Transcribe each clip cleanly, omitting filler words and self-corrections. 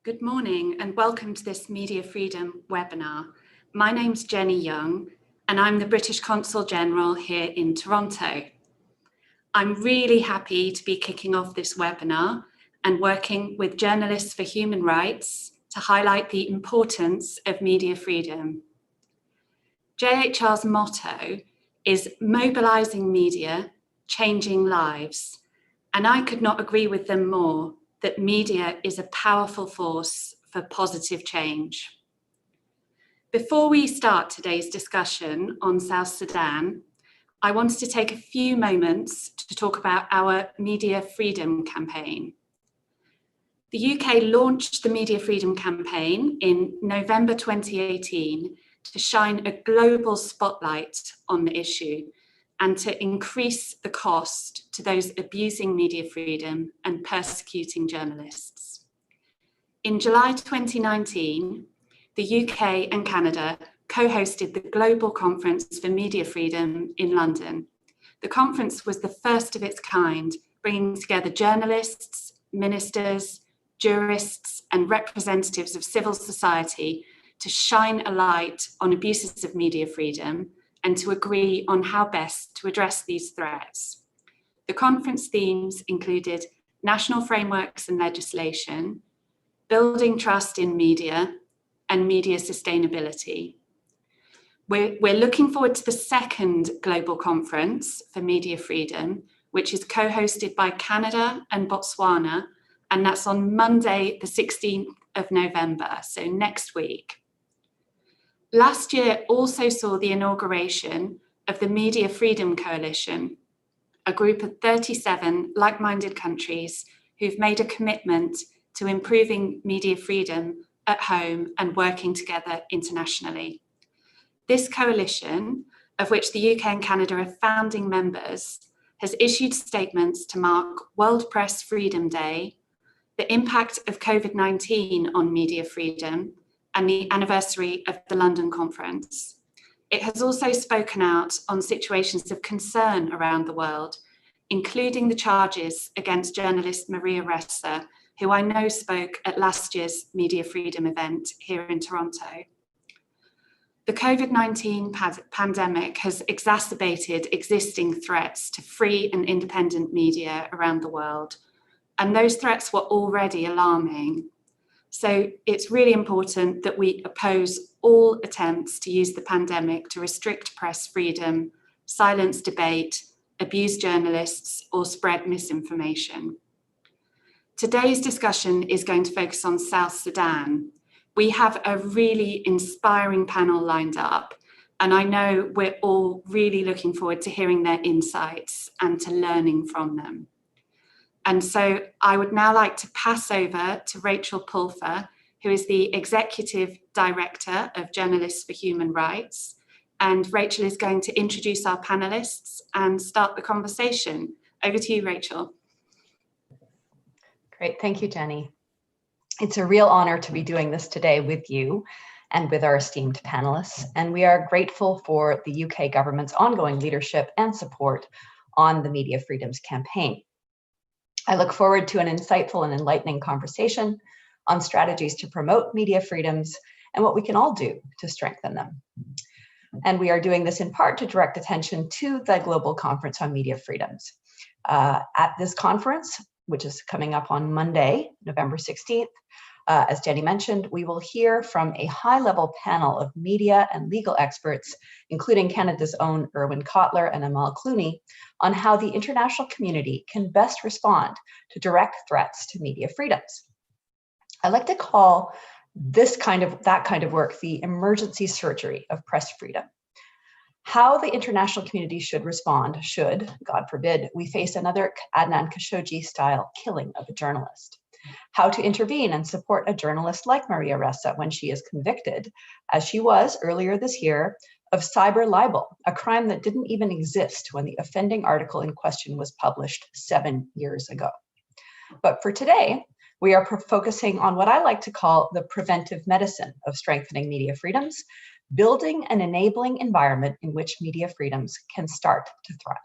Good morning and welcome to this Media Freedom webinar. My name's Jenny Young and I'm the British Consul General here in Toronto. I'm really happy to be kicking off this webinar and working with Journalists for Human Rights to highlight the importance of media freedom. JHR's motto is mobilising media, changing lives, and I could not agree with them more that media is a powerful force for positive change. Before we start today's discussion on South Sudan, I wanted to take a few moments to talk about our Media Freedom campaign. The UK launched the Media Freedom campaign in November 2018 to shine a global spotlight on the issue and to increase the cost to those abusing media freedom and persecuting journalists. In July 2019, the UK and Canada co-hosted the Global Conference for Media Freedom in London. The conference was the first of its kind, bringing together journalists, ministers, jurists, and representatives of civil society to shine a light on abuses of media freedom and to agree on how best to address these threats. The conference themes included national frameworks and legislation, building trust in media, and media sustainability. We're looking forward to the second global conference for media freedom, which is co-hosted by Canada and Botswana, and that's on Monday, the 16th of November, so next week. Last year also saw the inauguration of the Media Freedom Coalition, a group of 37 like-minded countries who've made a commitment to improving media freedom at home and working together internationally. This coalition, of which the UK and Canada are founding members, has issued statements to mark World Press Freedom Day, the impact of COVID-19 on media freedom, and the anniversary of the London conference. It has also spoken out on situations of concern around the world, including the charges against journalist Maria Ressa, who I know spoke at last year's Media Freedom event here in Toronto. The COVID-19 pandemic has exacerbated existing threats to free and independent media around the world, and those threats were already alarming. So it's really important that we oppose all attempts to use the pandemic to restrict press freedom, silence debate, abuse journalists, or spread misinformation. Today's discussion is going to focus on South Sudan. We have a really inspiring panel lined up, and I know we're all really looking forward to hearing their insights and to learning from them. And so I would now like to pass over to Rachel Pulfer, who is the Executive Director of Journalists for Human Rights. And Rachel is going to introduce our panelists and start the conversation. Over to you, Rachel. Great, thank you, Jenny. It's a real honor to be doing this today with you and with our esteemed panelists. And we are grateful for the UK government's ongoing leadership and support on the Media Freedoms campaign. I look forward to an insightful and enlightening conversation on strategies to promote media freedoms and what we can all do to strengthen them. And we are doing this in part to direct attention to the Global Conference on Media Freedoms. At this conference, which is coming up on Monday, November 16th, as Jenny mentioned, we will hear from a high-level panel of media and legal experts, including Canada's own Irwin Cotler and Amal Clooney, on how the international community can best respond to direct threats to media freedoms. I like to call that kind of work the emergency surgery of press freedom. How the international community should respond should, God forbid, we face another Adnan Khashoggi-style killing of a journalist. How to intervene and support a journalist like Maria Ressa when she is convicted, as she was earlier this year, of cyber libel, a crime that didn't even exist when the offending article in question was published 7 years ago. But for today, we are focusing on what I like to call the preventive medicine of strengthening media freedoms, building an enabling environment in which media freedoms can start to thrive.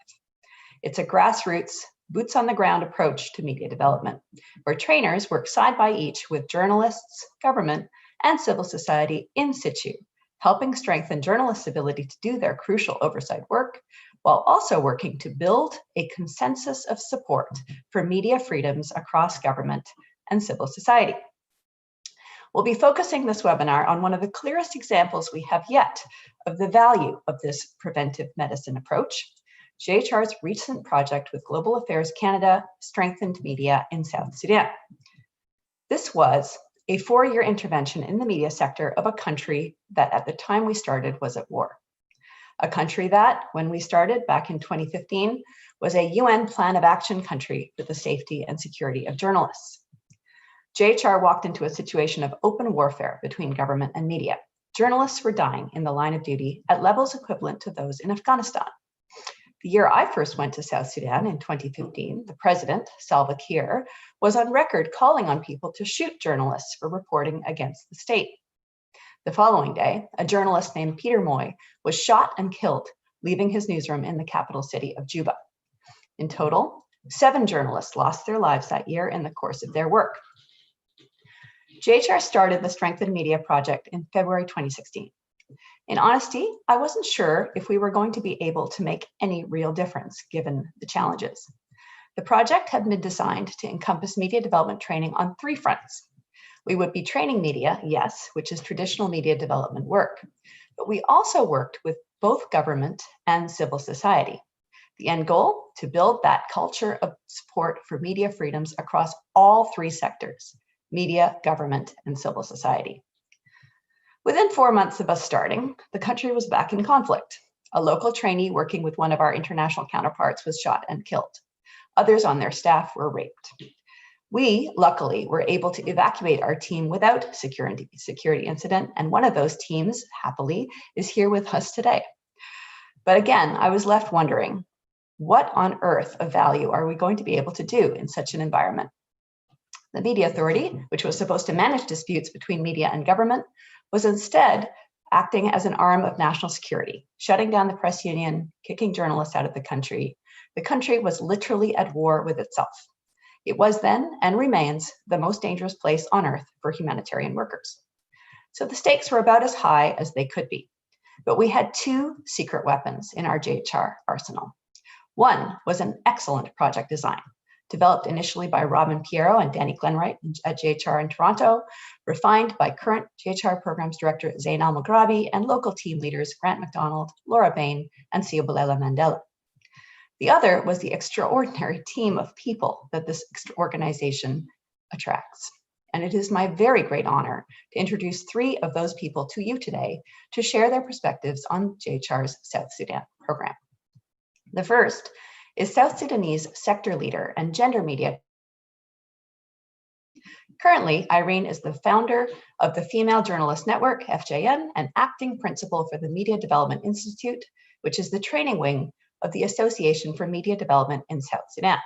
It's a grassroots, boots on the ground approach to media development, where trainers work side by each with journalists, government, and civil society in situ, helping strengthen journalists' ability to do their crucial oversight work, while also working to build a consensus of support for media freedoms across government and civil society. We'll be focusing this webinar on one of the clearest examples we have yet of the value of this preventive medicine approach, JHR's recent project with Global Affairs Canada, Strengthened Media in South Sudan. This was a 4-year intervention in the media sector of a country that at the time we started was at war. A country that, when we started back in 2015, was a UN Plan of Action country for the safety and security of journalists. JHR walked into a situation of open warfare between government and media. Journalists were dying in the line of duty at levels equivalent to those in Afghanistan. The year I first went to South Sudan in 2015, the president, Salva Kiir, was on record calling on people to shoot journalists for reporting against the state. The following day, a journalist named Peter Moy was shot and killed, leaving his newsroom in the capital city of Juba. In total, 7 journalists lost their lives that year in the course of their work. JHR started the Strengthened Media project in February 2016. In honesty, I wasn't sure if we were going to be able to make any real difference given the challenges. The project had been designed to encompass media development training on 3 fronts. We would be training media, yes, which is traditional media development work, but we also worked with both government and civil society. The end goal, to build that culture of support for media freedoms across all 3 sectors, media, government, and civil society. Within 4 months of us starting, the country was back in conflict. A local trainee working with one of our international counterparts was shot and killed. Others on their staff were raped. We, luckily, were able to evacuate our team without security incident, and one of those teams, happily, is here with us today. But again, I was left wondering, what on earth of value are we going to be able to do in such an environment? The Media Authority, which was supposed to manage disputes between media and government, was instead acting as an arm of national security, shutting down the press union, kicking journalists out of the country. The country was literally at war with itself. It was then, and remains, the most dangerous place on earth for humanitarian workers. So the stakes were about as high as they could be. But we had 2 secret weapons in our JHR arsenal. One was an excellent project design, developed initially by Robin Piero and Danny Glenwright at JHR in Toronto, refined by current JHR Programs Director Zain Al-Maghrabi and local team leaders Grant McDonald, Laura Bain, and Siobolela Mandela. The other was the extraordinary team of people that this organization attracts. And it is my very great honor to introduce 3 of those people to you today to share their perspectives on JHR's South Sudan program. The first is South Sudanese sector leader and gender media. Currently, Irene is the founder of the Female Journalist Network, FJN, and acting principal for the Media Development Institute, which is the training wing of the Association for Media Development in South Sudan.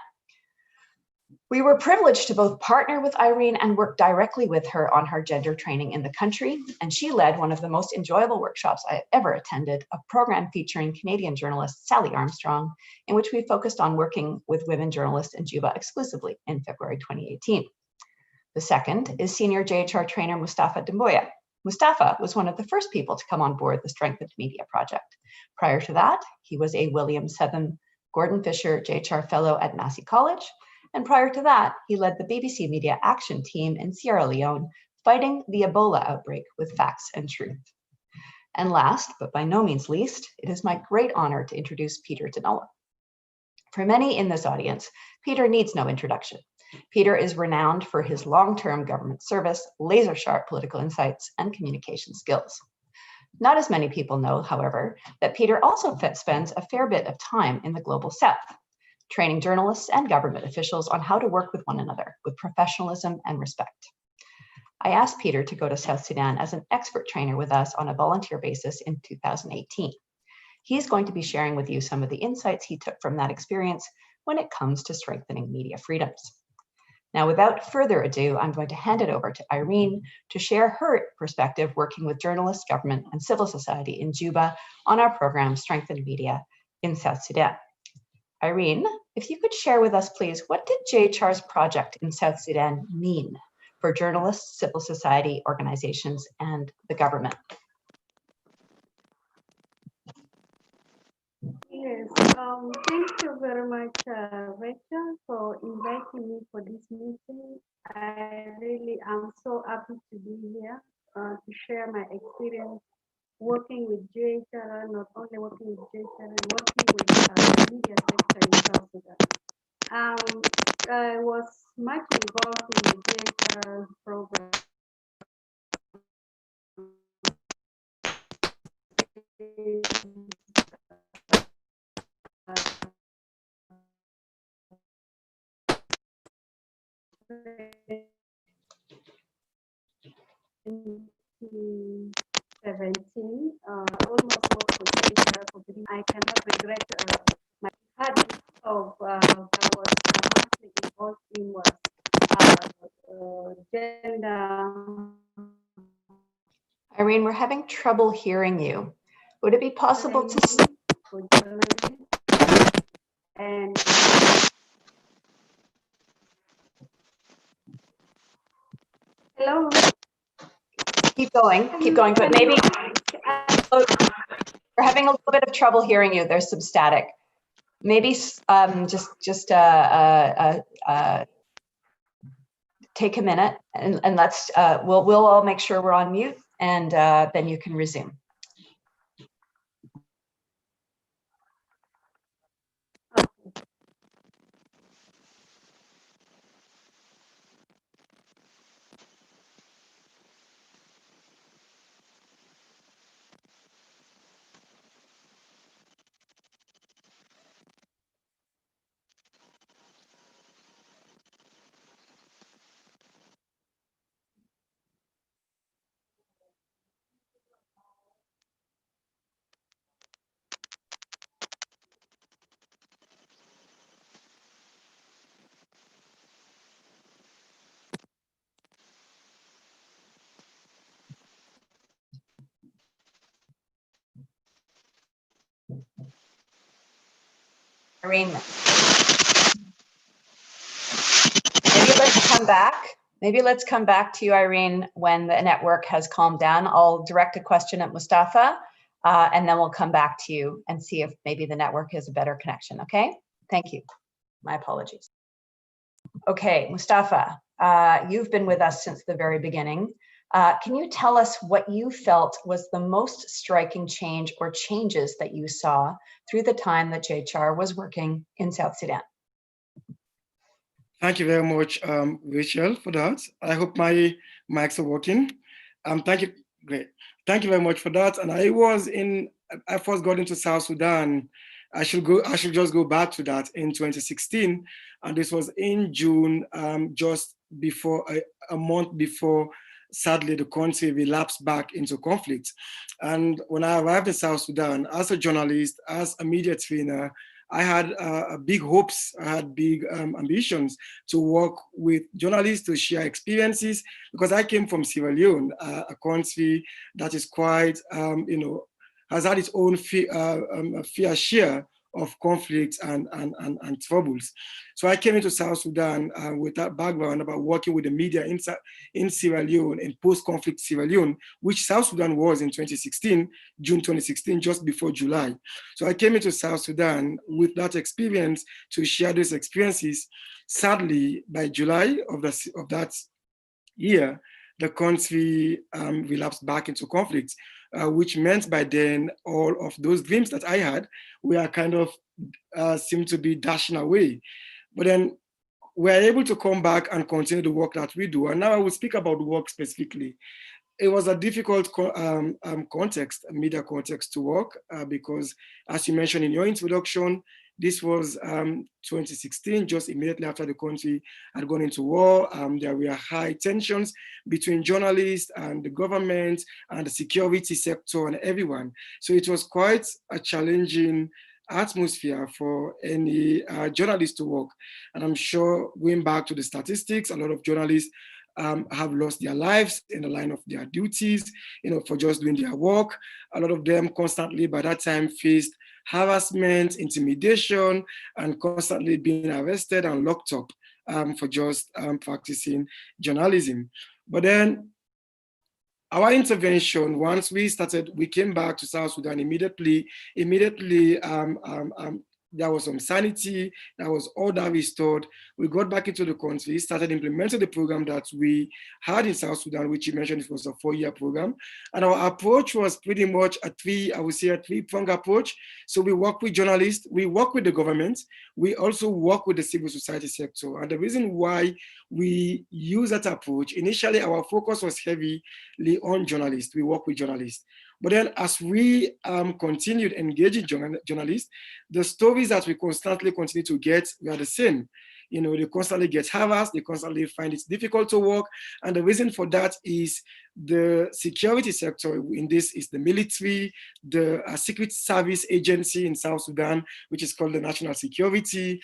We were privileged to both partner with Irene and work directly with her on her gender training in the country, and she led one of the most enjoyable workshops I have ever attended, a program featuring Canadian journalist Sally Armstrong, in which we focused on working with women journalists in Juba exclusively in February 2018. The second is senior JHR trainer Mustafa Demboya. Mustafa was one of the first people to come on board the Strengthened Media project. Prior to that, he was a William Southam Gordon Fisher JHR Fellow at Massey College, and prior to that, he led the BBC Media Action Team in Sierra Leone, fighting the Ebola outbreak with facts and truth. And last, but by no means least, it is my great honor to introduce Peter Denola. For many in this audience, Peter needs no introduction. Peter is renowned for his long-term government service, laser-sharp political insights, and communication skills. Not as many people know, however, that Peter also spends a fair bit of time in the Global South, training journalists and government officials on how to work with one another with professionalism and respect. I asked Peter to go to South Sudan as an expert trainer with us on a volunteer basis in 2018. He's going to be sharing with you some of the insights he took from that experience when it comes to strengthening media freedoms. Now, without further ado, I'm going to hand it over to Irene to share her perspective working with journalists, government, and civil society in Juba on our program, Strengthened Media in South Sudan. Irene, If you could share with us, please, what did JHR's project in South Sudan mean for journalists, civil society organizations, and the government? Yes, thank you very much, Rachel, for inviting me for this meeting. I really am so happy to be here to share my experience working with JHR, not only working with JHR, and working with the media sector in South Sudan. I was much involved in the JHR program. In 2017, almost worked for JHR for 3. I cannot regret my habit of that was mostly involved in was gender. Irene, we're having trouble hearing you. Would it be possible to... For journalists and hello. Keep going, but maybe we're having a little bit of trouble hearing you. There's some static. Maybe take a minute and let's we'll all make sure we're on mute, and then you can resume. Irene, maybe let's come back. Maybe let's come back to you, Irene, when the network has calmed down. I'll direct a question at Mustafa, and then we'll come back to you and see if maybe the network has a better connection, okay? Thank you. My apologies. Okay, Mustafa, you've been with us since the very beginning. Can you tell us what you felt was the most striking change or changes that you saw through the time that JHR was working in South Sudan? Thank you very much, Rachel, for that. I hope my mics are working. Thank you, great. Thank you very much for that. And I first got into South Sudan. I should just go back to that in 2016. And this was in June, just before, a month before, sadly, the country relapsed back into conflict. And when I arrived in South Sudan, as a journalist, as a media trainer, I had big hopes, I had big ambitions to work with journalists to share experiences, because I came from Sierra Leone, a country that is quite, has had its own fair share of conflicts and troubles. So I came into South Sudan with that background about working with the media in Sierra Leone, in post-conflict Sierra Leone, which South Sudan was in 2016, June 2016, just before July. So I came into South Sudan with that experience to share those experiences. Sadly, by July of that year, the country relapsed back into conflict, which meant by then all of those dreams that I had were kind of seemed to be dashing away. But then we're able to come back and continue the work that we do. And now I will speak about work specifically. It was a difficult context, a media context to work, because as you mentioned in your introduction, this was 2016, just immediately after the country had gone into war. There were high tensions between journalists and the government and the security sector and everyone. So it was quite a challenging atmosphere for any journalist to work. And I'm sure, going back to the statistics, a lot of journalists have lost their lives in the line of their duties, for just doing their work. A lot of them constantly by that time faced harassment, intimidation, and constantly being arrested and locked up for just practicing journalism. But then our intervention, once we came back to South Sudan immediately, there was some sanity, there was order restored. We got back into the country, started implementing the program that we had in South Sudan, which you mentioned it was a 4-year program. And our approach was pretty much a three-pronged approach. So we work with journalists, we work with the government, we also work with the civil society sector. And the reason why we use that approach, initially our focus was heavily on journalists. We work with journalists. But then as we continued engaging journalists, the stories that we constantly continue to get were the same. You know, they constantly get harassed, they constantly find it difficult to work. And the reason for that is the security sector in this is the military, the secret service agency in South Sudan, which is called the National Security.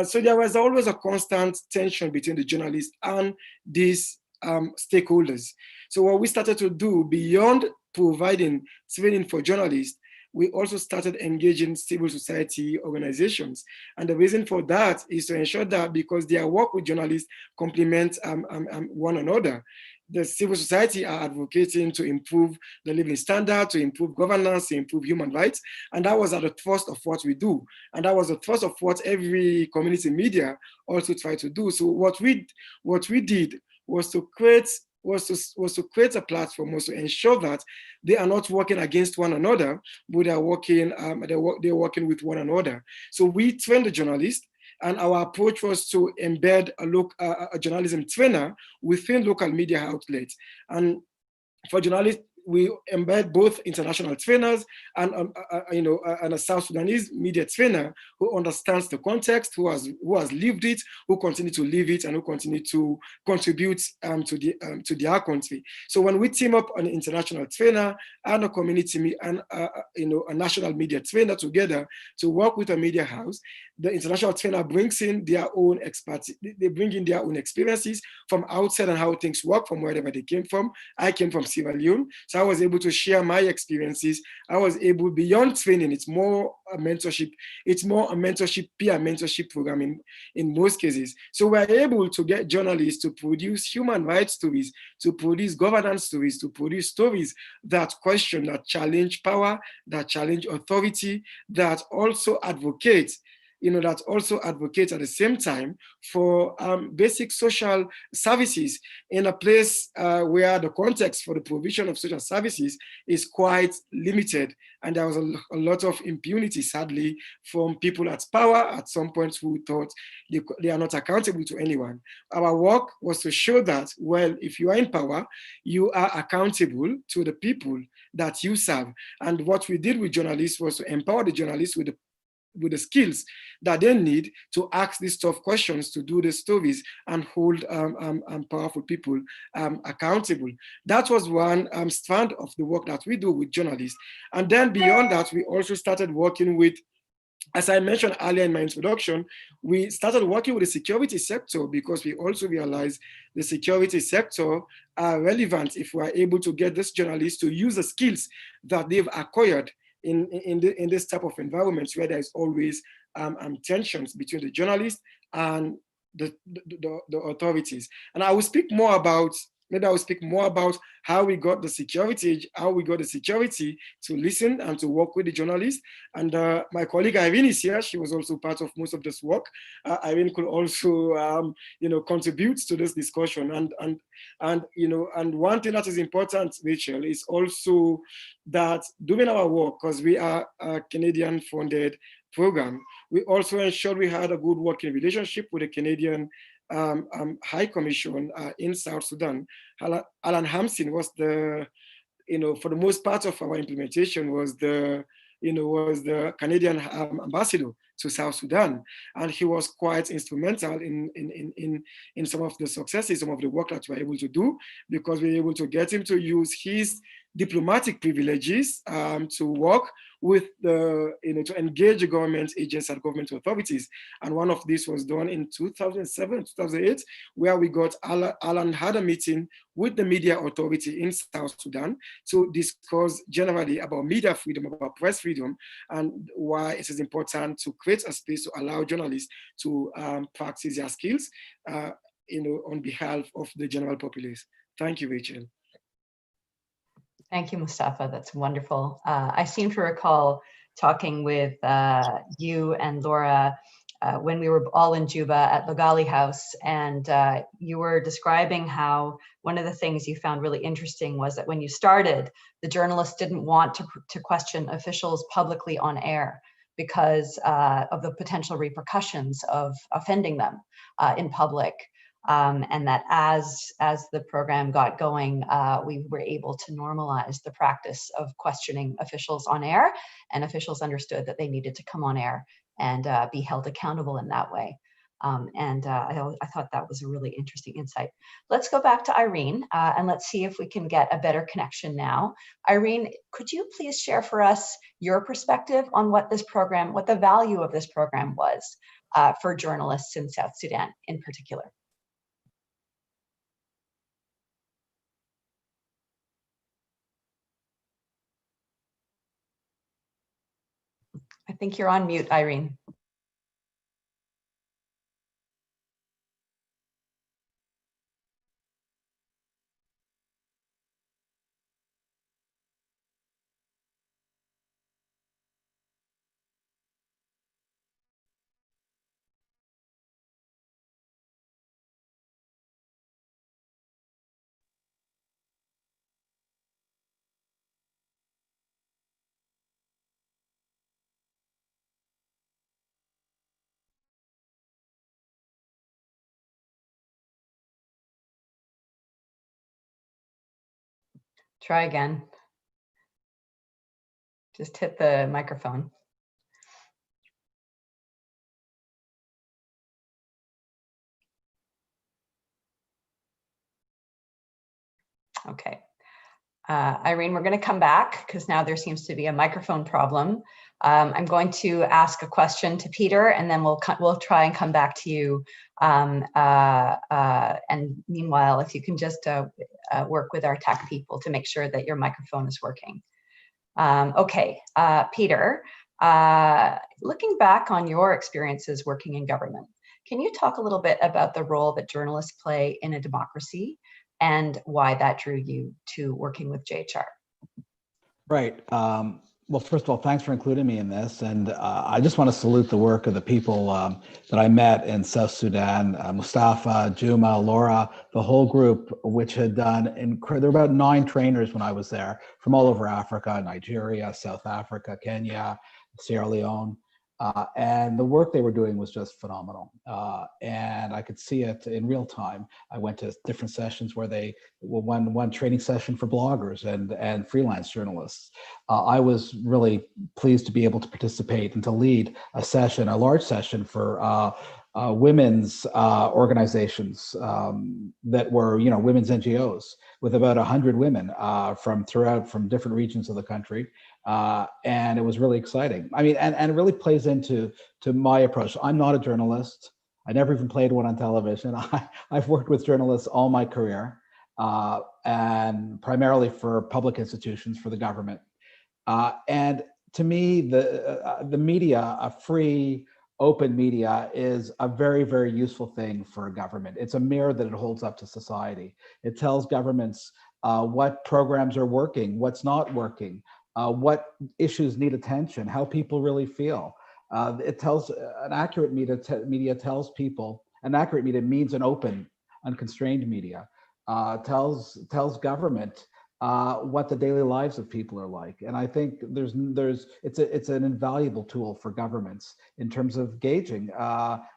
So there was always a constant tension between the journalists and these stakeholders. So what we started to do beyond providing training for journalists, we also started engaging civil society organizations. And the reason for that is to ensure that because their work with journalists complement one another. The civil society are advocating to improve the living standard, to improve governance, to improve human rights. And that was at the thrust of what we do. And that was the thrust of what every community media also tried to do. So what we did was to create a platform, was to ensure that they are not working against one another, but they are working, they're working with one another. So we trained the journalists, and our approach was to embed a journalism trainer within local media outlets. And for journalists, we embed both international trainers and and a South Sudanese media trainer who understands the context, who has lived it, who continue to live it, and who continue to contribute to their country. So when we team up an international trainer and a community and a national media trainer together to work with a media house, the international trainer brings in their own expertise. They bring in their own experiences from outside and how things work from wherever they came from. I came from Sierra Leone, so I was able to share my experiences. I was able, beyond training, it's more a mentorship. It's more a mentorship, peer mentorship program in most cases. So we're able to get journalists to produce human rights stories, to produce governance stories, to produce stories that question, that challenge power, that challenge authority, that also advocate at the same time for basic social services in a place where the context for the provision of social services is quite limited. And there was a lot of impunity, sadly, from people at power at some point who thought they are not accountable to anyone. Our work was to show that, well, if you are in power, you are accountable to the people that you serve. And what we did with journalists was to empower the journalists with the skills that they need to ask these tough questions, to do the stories and hold powerful people accountable. That was one strand of the work that we do with journalists. And then beyond that, we also started working with, as I mentioned earlier in my introduction, we started working with the security sector because we also realized the security sector are relevant if we are able to get these journalists to use the skills that they've acquired in this type of environments where there is always tensions between the journalists and the authorities. And I will speak more about how we got the security to listen and to work with the journalists. And my colleague Irene is here. She was also part of most of this work. Irene could also, contribute to this discussion. And one thing that is important, Rachel, is also that doing our work, because we are a Canadian-funded program, we also ensured we had a good working relationship with the Canadian High Commission in South Sudan. Alan Hampson was for the most part of our implementation was the Canadian ambassador to South Sudan, and he was quite instrumental in some of the successes, some of the work that we were able to do, because we were able to get him to use his diplomatic privileges to work with to engage the government agents and government authorities. And one of these was done in 2007, 2008, where we got Alan had a meeting with the media authority in South Sudan to discuss generally about media freedom, about press freedom, and why it is important to create a space to allow journalists to practice their skills, on behalf of the general populace. Thank you, Rachel. Thank you, Mustafa. That's wonderful. I seem to recall talking with you and Laura when we were all in Juba at Logali House, and you were describing how one of the things you found really interesting was that when you started, the journalists didn't want to question officials publicly on air because of the potential repercussions of offending them in public. And that as the program got going, we were able to normalize the practice of questioning officials on air, and officials understood that they needed to come on air and be held accountable in that way. I thought that was a really interesting insight. Let's go back to Irene and let's see if we can get a better connection now. Irene, could you please share for us your perspective on what the value of this program was for journalists in South Sudan in particular? I think you're on mute, Irene. Try again. Just hit the microphone. Okay. Irene, we're going to come back because now there seems to be a microphone problem. I'm going to ask a question to Peter, and then we'll try and come back to you. And meanwhile, if you can just work with our tech people to make sure that your microphone is working. Okay, Peter, looking back on your experiences working in government, can you talk a little bit about the role that journalists play in a democracy and why that drew you to working with JHR? Right. Well, first of all, thanks for including me in this. And I just want to salute the work of the people that I met in South Sudan, Mustafa, Juma, Laura, the whole group, which had done, there were about 9 trainers when I was there from all over Africa, Nigeria, South Africa, Kenya, Sierra Leone. And the work they were doing was just phenomenal. And I could see it in real time. I went to different sessions where one training session for bloggers and freelance journalists. I was really pleased to be able to participate and to lead a large session for women's organizations that were, women's NGOs, with about 100 women from different regions of the country. And it was really exciting. I mean, and it really plays into my approach. I'm not a journalist. I never even played one on television. I've worked with journalists all my career, and primarily for public institutions, for the government. And to me, the media, a free, open media, is a very, very useful thing for a government. It's a mirror that it holds up to society. It tells governments what programs are working, what's not working, what issues need attention, how people really feel. It tells an accurate media tells people, an accurate media means an open, unconstrained media, tells government what the daily lives of people are like. And I think it's an invaluable tool for governments in terms of gauging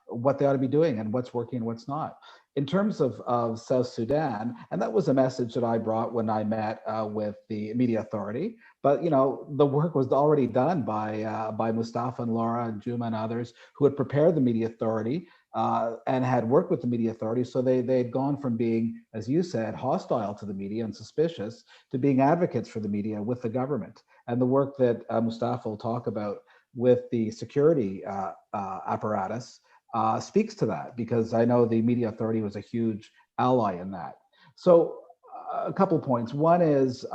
what they ought to be doing and what's working and what's not. In terms of South Sudan, and that was a message that I brought when I met with the Media Authority, but the work was already done by Mustafa and Laura and Juma and others who had prepared the Media Authority and had worked with the media authority. So they'd gone from being, as you said, hostile to the media and suspicious to being advocates for the media with the government. And the work that Mustafa will talk about with the security apparatus speaks to that, because I know the media authority was a huge ally in that. So a couple of points. One is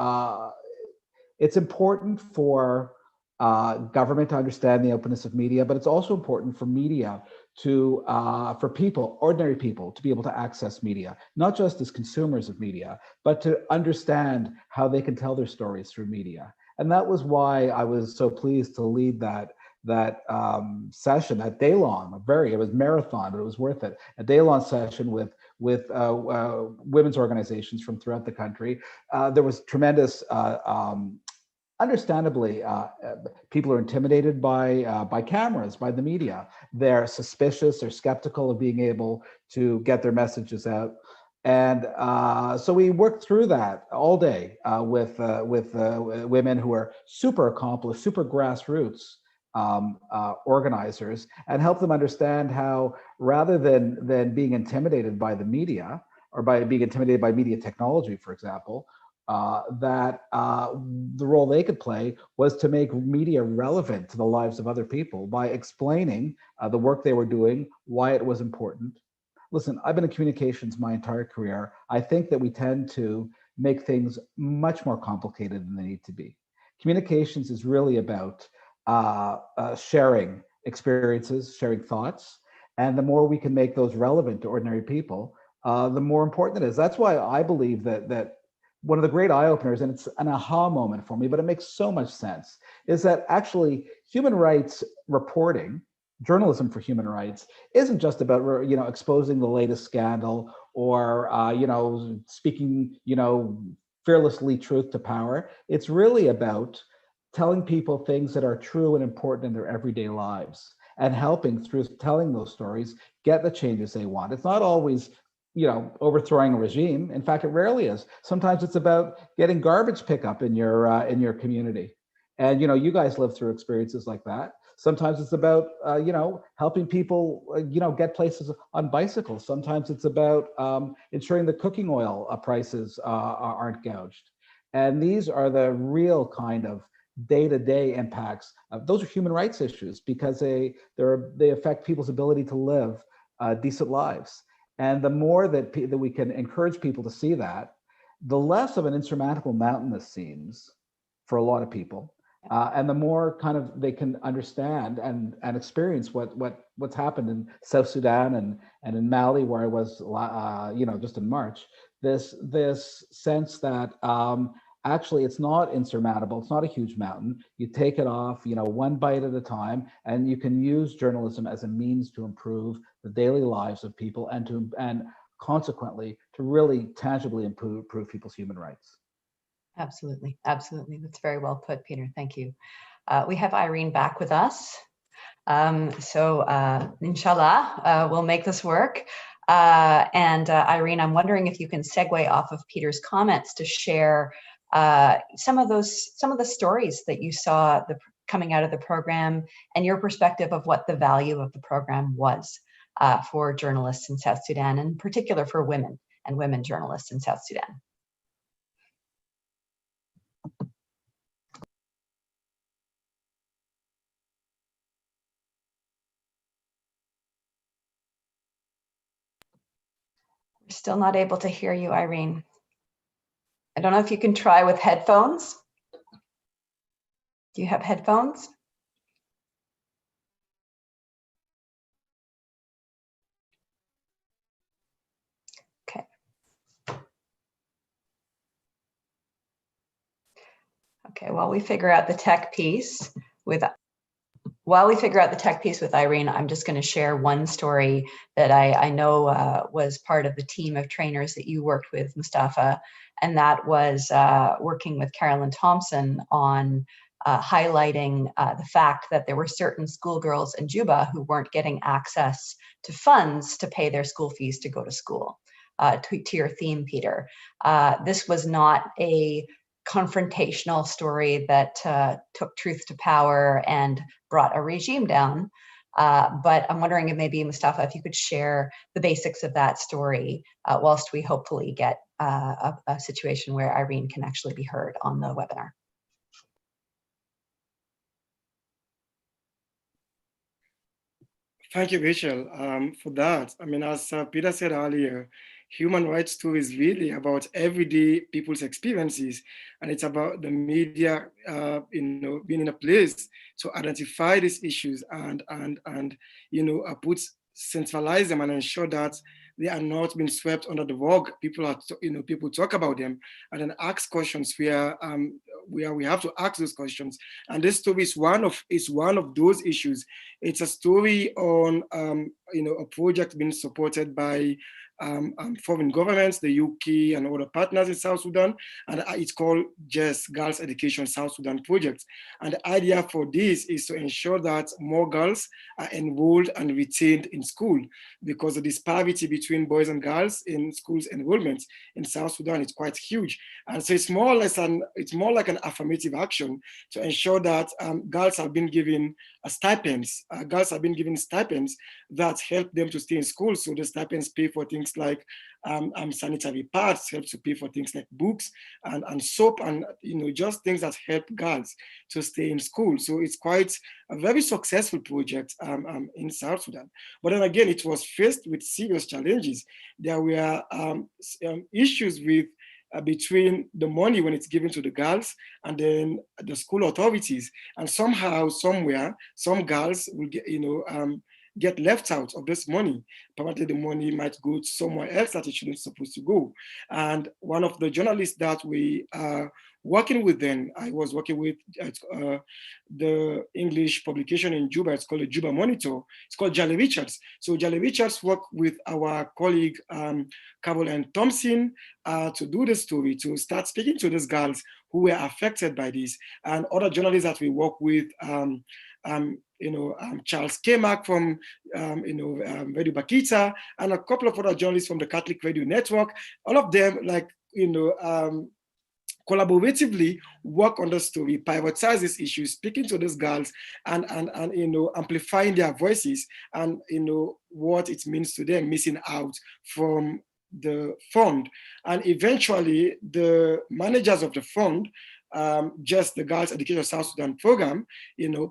it's important for government to understand the openness of media, but it's also important for media to, for people, ordinary people, to be able to access media, not just as consumers of media, but to understand how they can tell their stories through media. And that was why I was so pleased to lead that session, that day-long, it was marathon, but it was worth it, a day-long session with women's organizations from throughout the country. There was tremendous, understandably, people are intimidated by cameras, by the media. They're suspicious, they're skeptical of being able to get their messages out. And so we worked through that all day with women who are super accomplished, super grassroots organizers, and help them understand how, rather than being intimidated by the media, or by being intimidated by media technology, for example, that the role they could play was to make media relevant to the lives of other people by explaining the work they were doing, why it was important. Listen, I've been in communications my entire career. I think that we tend to make things much more complicated than they need to be. Communications is really about sharing experiences, sharing thoughts, and the more we can make those relevant to ordinary people, the more important it is. That's why I believe that one of the great eye-openers, and it's an aha moment for me, but it makes so much sense, is that actually human rights reporting, journalism for human rights, isn't just about exposing the latest scandal or speaking fearlessly truth to power. It's really about telling people things that are true and important in their everyday lives, and helping, through telling those stories, get the changes they want. It's not always overthrowing a regime. In fact, it rarely is. Sometimes it's about getting garbage pickup in your community. And you guys live through experiences like that. Sometimes it's about helping people get places on bicycles. Sometimes it's about ensuring the cooking oil prices aren't gouged. And these are the real kind of day-to-day impacts. Those are human rights issues, because they affect people's ability to live decent lives. And the more that we can encourage people to see that, the less of an insurmountable mountain this seems for a lot of people. And the more kind of they can understand and experience what's happened in South Sudan and in Mali, where I was just in March. This sense that actually it's not insurmountable, it's not a huge mountain. You take it off, one bite at a time, and you can use journalism as a means to improve the daily lives of people, and consequently to really tangibly improve people's human rights. Absolutely, absolutely. That's very well put, Peter. Thank you. We have Irene back with us. So inshallah, we'll make this work. And Irene, I'm wondering if you can segue off of Peter's comments to share some of the stories that you saw coming out of the program, and your perspective of what the value of the program was for journalists in South Sudan, and in particular for women and women journalists in South Sudan. We're still not able to hear you, Irene. I don't know if you can try with headphones. Do you have headphones? Okay. Okay, while we figure out the tech piece with Irene, I'm just going to share one story that I know was part of the team of trainers that you worked with, Mustafa, and that was working with Carolyn Thompson on highlighting the fact that there were certain schoolgirls in Juba who weren't getting access to funds to pay their school fees to go to school. To your theme, Peter, this was not a confrontational story that took truth to power and brought a regime down. But I'm wondering if maybe, Mustafa, if you could share the basics of that story whilst we hopefully get a situation where Irene can actually be heard on the webinar. Thank you, Rachel, for that. I mean, as Peter said earlier, human rights story is really about everyday people's experiences, and it's about the media, being in a place to identify these issues and centralize them and ensure that they are not being swept under the rug. People talk about them and then ask questions where we have to ask those questions. And this story is one of those issues. It's a story on a project being supported by foreign governments, the UK and other partners in South Sudan, and it's called JHR Girls Education South Sudan Project. And the idea for this is to ensure that more girls are enrolled and retained in school, because the disparity between boys and girls in schools enrollment in South Sudan is quite huge. And so it's more like an affirmative action to ensure that girls have been given stipends. Girls have been given stipends that help them to stay in school. So the stipends pay for things like sanitary pads, help to pay for things like books and soap, and just things that help girls to stay in school. So it's quite a very successful project in South Sudan. But then again, it was faced with serious challenges. There were issues with between the money when it's given to the girls and then the school authorities. And somehow, somewhere, some girls will get left out of this money. Probably the money might go to somewhere else that it shouldn't supposed to go. And one of the journalists that we are working with then, I was working with the English publication in Juba. It's called the Juba Monitor. It's called Jolly Richards. So Jolly Richards worked with our colleague Caroline Thompson to do the story, to start speaking to these girls who were affected by this, and other journalists that we work with. Charles Kemak from Radio Bakita, and a couple of other journalists from the Catholic Radio Network. All of them, collaboratively work on the story, prioritize these issues, speaking to these girls, and amplifying their voices, and what it means to them missing out from the fund. And eventually, the managers of the fund, just the Girls Education South Sudan program,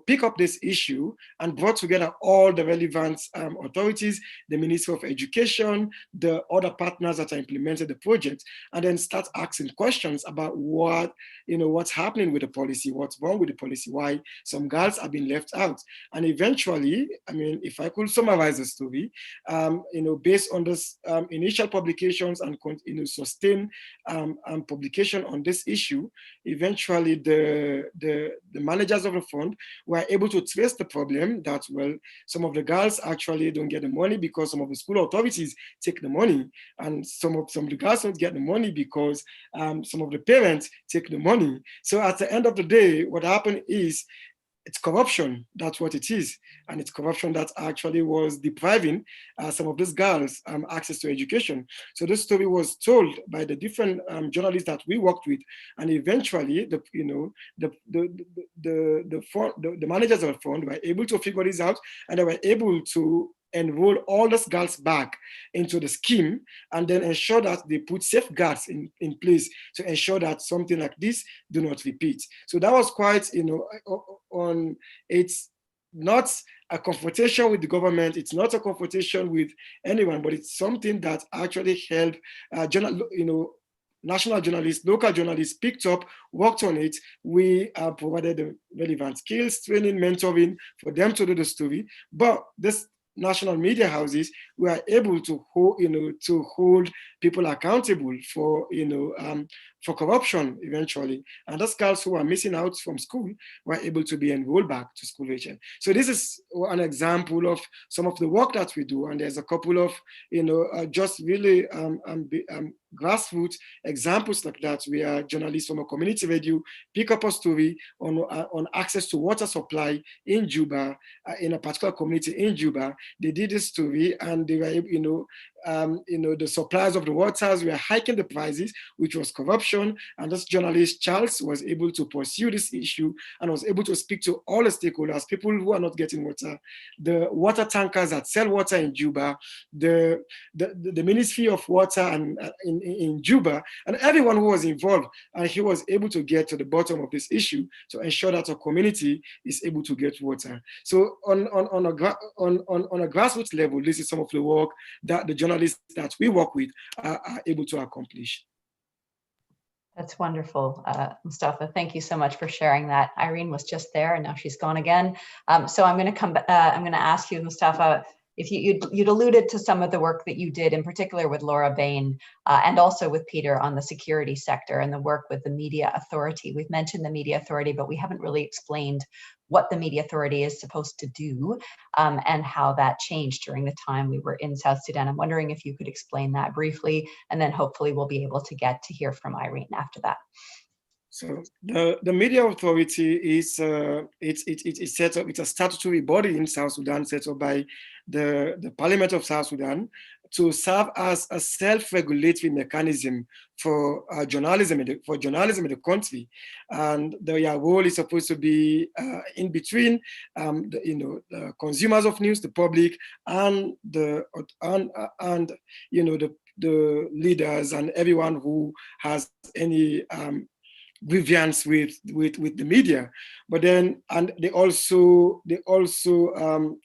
pick up this issue and brought together all the relevant authorities, the Ministry of Education, the other partners that are implemented the project, and then start asking questions about what's happening with the policy, what's wrong with the policy, why some girls are being left out. And eventually, I mean, if I could summarize the story, based on this initial publications and sustained publication on this issue, eventually the managers of the fund were able to trace the problem that, well, some of the girls actually don't get the money because some of the school authorities take the money, and some of the girls don't get the money because some of the parents take the money. So at the end of the day, what happened is it's corruption. That's what it is. And it's corruption that actually was depriving some of these girls access to education. So this story was told by the different journalists that we worked with. And eventually, the managers of the fund were able to figure this out, and they were able to enroll all those girls back into the scheme, and then ensure that they put safeguards in place to ensure that something like this do not repeat. So that was quite, it's not a confrontation with the government, it's not a confrontation with anyone, but it's something that actually helped national journalists, local journalists picked up, worked on it. We provided the relevant skills, training, mentoring for them to do the story. But this national media houses were able to hold people accountable for corruption eventually, and those girls who are missing out from school were able to be enrolled back to school. So this is an example of some of the work that we do, and there's a couple of just really grassroots examples like that, where journalists from a community radio pick up a story on access to water supply in Juba, in a particular community in Juba. They did this story, and they were able, the suppliers of the waters were hiking the prices, which was corruption. And this journalist, Charles, was able to pursue this issue and was able to speak to all the stakeholders, people who are not getting water, the water tankers that sell water in Juba, the Ministry of Water and in Juba, and everyone who was involved. And he was able to get to the bottom of this issue to ensure that our community is able to get water. So on a grassroots level, this is some of the work that the journalists that we work with are able to accomplish. That's wonderful, Mustafa. Thank you so much for sharing that. Irene was just there and now she's gone again. So I'm going to come back. I'm going to ask you, Mustafa, if you'd alluded to some of the work that you did, in particular with Laura Bain and also with Peter on the security sector and the work with the Media Authority. We've mentioned the Media Authority, but we haven't really explained what the Media Authority is supposed to do and how that changed during the time we were in South Sudan. I'm wondering if you could explain that briefly, and then hopefully we'll be able to get to hear from Irene after that. So the Media Authority is it's set up. It's a statutory body in South Sudan set up by the Parliament of South Sudan to serve as a self-regulatory mechanism for journalism in the country, and their role is supposed to be in between the consumers of news, the public, and the leaders and everyone who has any grievance with the media. But then, and they also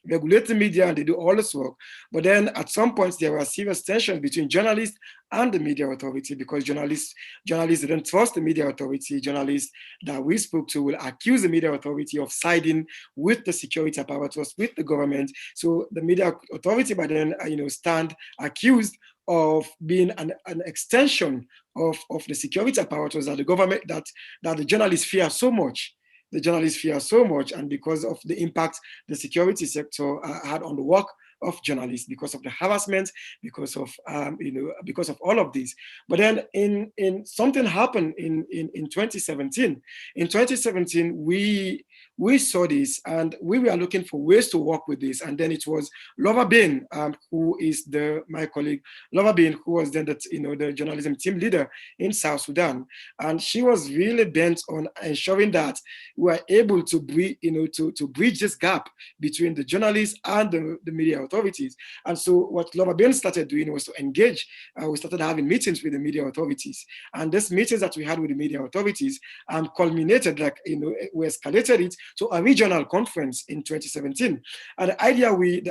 regulate the media, and they do all this work. But then at some points there were serious tensions between journalists and the Media Authority, because journalists didn't trust the Media Authority. Journalists that we spoke to will accuse the Media Authority of siding with the security apparatus, with the government. So the Media Authority by then stand accused of being an extension of the security apparatus that the government, that the journalists fear so much. The journalists fear so much, and because of the impact the security sector had on the work of journalists, because of the harassment, because of all of this. But then in something happened in 2017. In 2017, we saw this and we were looking for ways to work with this. And then it was Laura Bain, who is my colleague, Laura Bain, who was then the journalism team leader in South Sudan. And she was really bent on ensuring that we were able to bridge this gap between the journalists and the media authorities. And so what Laura Bain started doing was to engage. We started having meetings with the media authorities. And these meetings that we had with the media authorities culminated, we escalated it to a regional conference in 2017. And the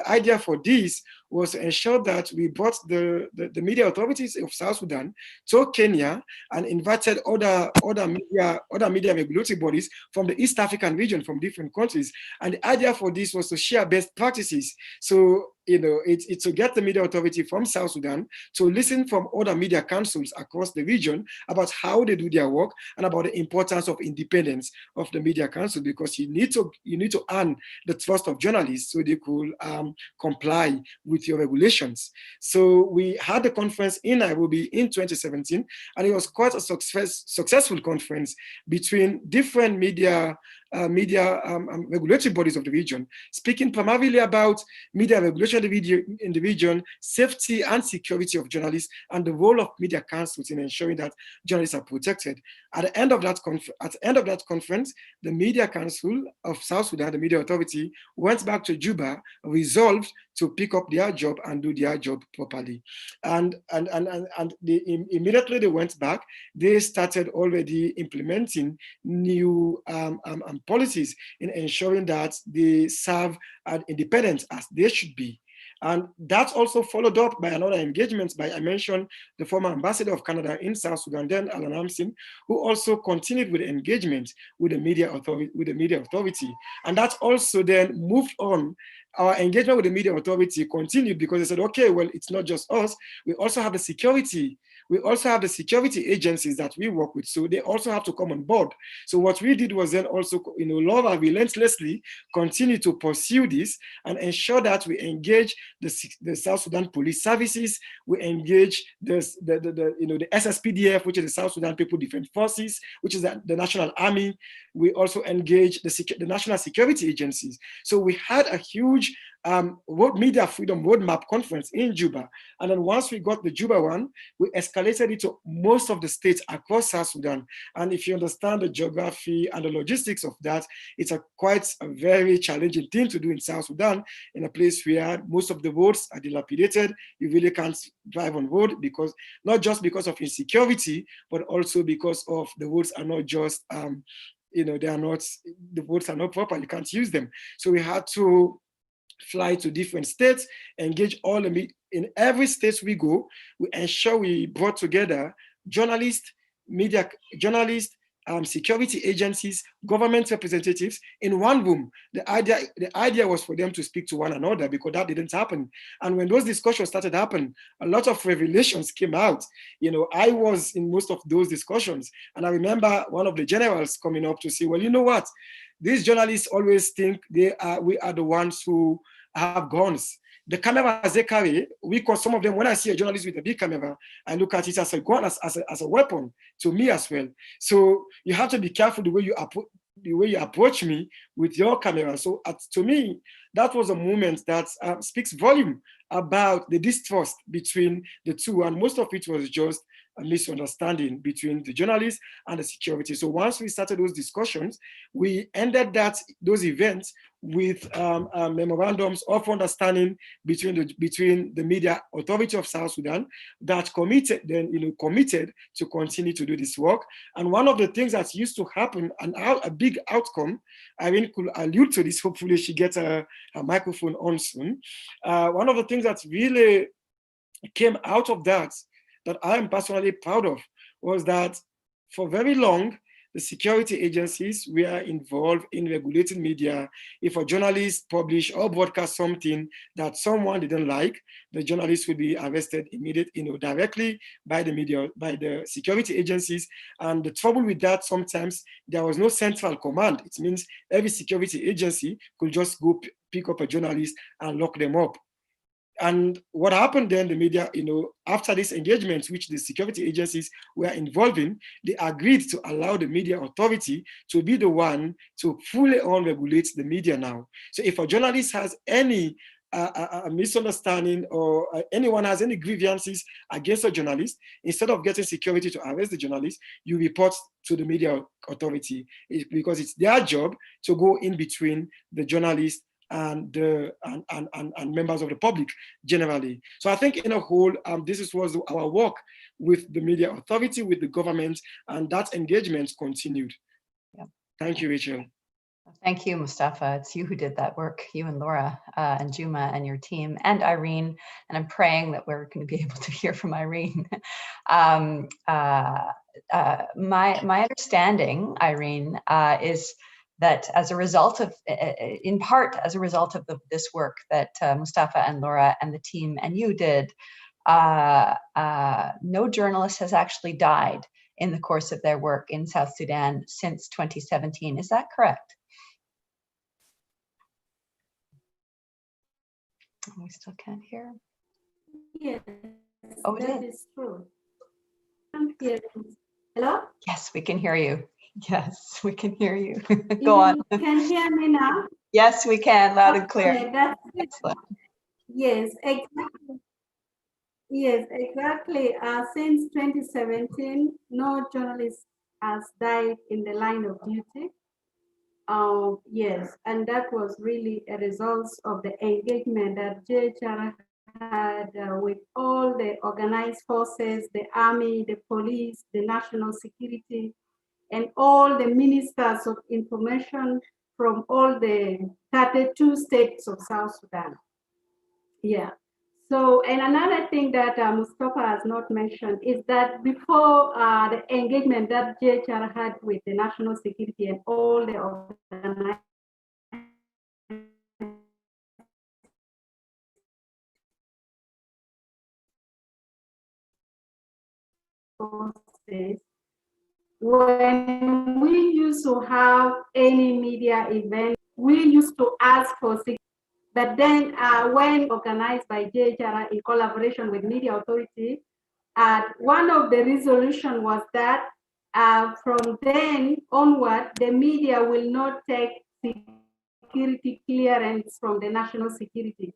idea for this was to ensure that we brought the media authorities of South Sudan to Kenya and invited other media regulatory bodies from the East African region, from different countries. And the idea for this was to share best practices. So it's to get the media authority from South Sudan to listen from other media councils across the region about how they do their work and about the importance of independence of the media council, because you need to earn the trust of journalists so they could comply with your regulations. So we had the conference in Nairobi in 2017, and it was quite a successful conference between different media regulatory bodies of the region, speaking primarily about media regulation in the region, safety and security of journalists, and the role of media councils in ensuring that journalists are protected. At the end of that conference, the Media Council of South Sudan, the Media Authority, went back to Juba, resolved to pick up their job and do their job properly. And immediately they went back, they started already implementing new policies in ensuring that they serve independent as they should be. And that's also followed up by another engagement by, I mentioned, the former ambassador of Canada in South Sudan, then Alan Amsin, who also continued with the engagement with the media authority. And that also then moved on. Our engagement with the media authority continued because they said, okay, well, it's not just us. We also have the security agencies that we work with, so they also have to come on board. So what we did was then also, Laura relentlessly continued to pursue this and ensure that we engage the South Sudan Police Services, we engage the SSPDF, which is the South Sudan People Defense Forces, which is the National Army. We also engage the national security agencies. So we had a huge World Media Freedom Roadmap Conference in Juba. And then once we got the Juba one, we escalated it to most of the states across South Sudan. And if you understand the geography and the logistics of that, it's quite a very challenging thing to do in South Sudan, in a place where most of the roads are dilapidated. You really can't drive on road, because not just because of insecurity, but also because of the roads are not just the roads are not proper. You can't use them. So we had to fly to different states, engage all in every state we go. We ensure we brought together journalists, media journalists, security agencies, government representatives in one room. The idea was for them to speak to one another, because that didn't happen. And when those discussions started happening, a lot of revelations came out. I was in most of those discussions, and I remember one of the generals coming up to say, well, you know what? These journalists always think we are the ones who have guns. The cameras they carry, some of them, when I see a journalist with a big camera, I look at it as a gun, as a weapon to me as well. So you have to be careful the way you approach me with your camera. So to me, that was a moment that speaks volume about the distrust between the two. And most of it was just a misunderstanding between the journalists and the security. So once we started those discussions, we ended those events with memorandums of understanding between the Media Authority of South Sudan that committed to continue to do this work. And one of the things that used to happen, and a big outcome, Irene could allude to this, hopefully she gets a microphone on soon. One of the things that really came out of that I am personally proud of, was that for very long, the security agencies were involved in regulating media. If a journalist publish or broadcast something that someone didn't like, the journalist would be arrested immediately, directly by the security agencies. And the trouble with that, sometimes there was no central command. It means every security agency could just go pick up a journalist and lock them up. And what happened then, the media, after this engagement, which the security agencies were involved in, they agreed to allow the media authority to be the one to fully regulate the media now. So if a journalist has any a misunderstanding, or anyone has any grievances against a journalist, instead of getting security to arrest the journalist, you report to the media authority, because it's their job to go in between the journalist and members of the public generally. So I think in a whole, this was our work with the media authority, with the government, and that engagement continued. Yeah. Thank you, Rachel. Thank you, Mustafa. It's you who did that work, you and Laura and Juma and your team, and Irene. And I'm praying that we're going to be able to hear from Irene. My understanding, Irene, is that as a result of, in part, as a result of this work that Mustafa and Laura and the team and you did, no journalist has actually died in the course of their work in South Sudan since 2017. Is that correct? We still can't hear. Yes, oh, that is true. Hello? Yes, we can hear you. Yes, we can hear you. Go on. You can hear me now? Yes, we can, loud and clear. Okay, that's excellent. Yes, exactly. Yes, exactly. Since 2017, no journalist has died in the line of duty. Yes, and that was really a result of the engagement that JHR had with all the organized forces, the army, the police, the national security, and all the ministers of information from all the 32 states of South Sudan. Yeah. So, and another thing that Mustafa has not mentioned is that before the engagement that JHR had with the national security and all the organized forces, when we used to have any media event, we used to ask for security. But then when organized by JHR in collaboration with Media Authority, one of the resolution was that from then onward, the media will not take security clearance from the national security.